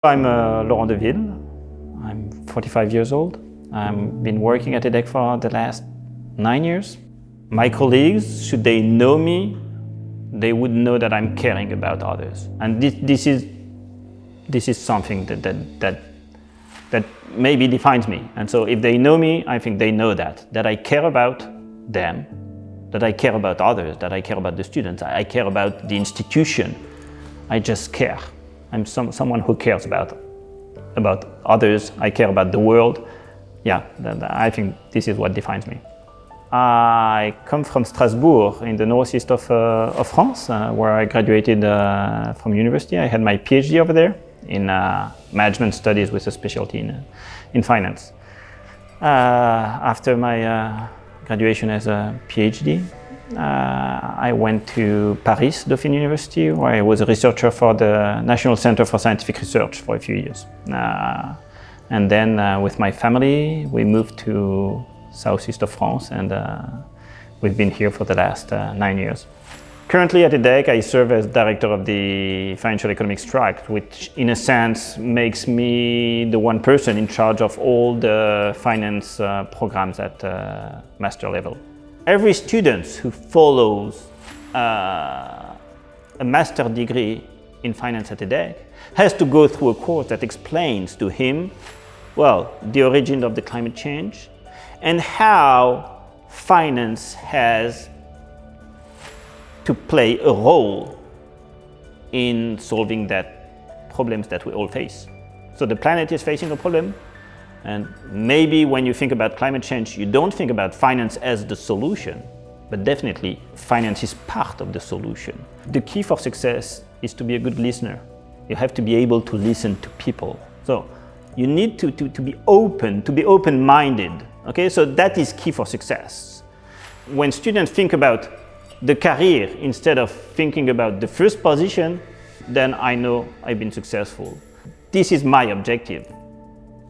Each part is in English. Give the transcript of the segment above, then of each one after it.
I'm Laurent Deville. I'm 45 years old. I've been working at EDHEC for the last 9 years. My colleagues, should they know me, they would know that I'm caring about others. And this is something that maybe defines me. And so if they know me, I think they know that I care about them, that I care about others, that I care about the students, I care about the institution. I just care. I'm someone who cares about others. I care about the world. Yeah, I think this is what defines me. I come from Strasbourg in the northeast of France, where I graduated from university. I had my PhD over there in management studies with a specialty in finance. After my graduation as a PhD, I went to Paris Dauphine University, where I was a researcher for the National Center for Scientific Research for a few years. And then with my family, we moved to southeast of France, and we've been here for the last 9 years. Currently at EDHEC, I serve as director of the financial economics track, which in a sense makes me the one person in charge of all the finance programs at master level. Every student who follows a master degree in finance at EDHEC has to go through a course that explains to him, well, the origin of the climate change and how finance has to play a role in solving that problems that we all face. So the planet is facing a problem, and maybe when you think about climate change, you don't think about finance as the solution, but definitely finance is part of the solution. The key for success is to be a good listener. You have to be able to listen to people. So you need to be open, to be open-minded. Okay, so that is key for success. When students think about the career instead of thinking about the first position, then I know I've been successful. This is my objective.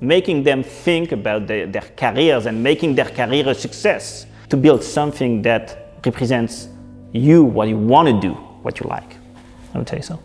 Making them think about their careers and making their career a success, to build something that represents you, what you want to do, what you like. I would say so.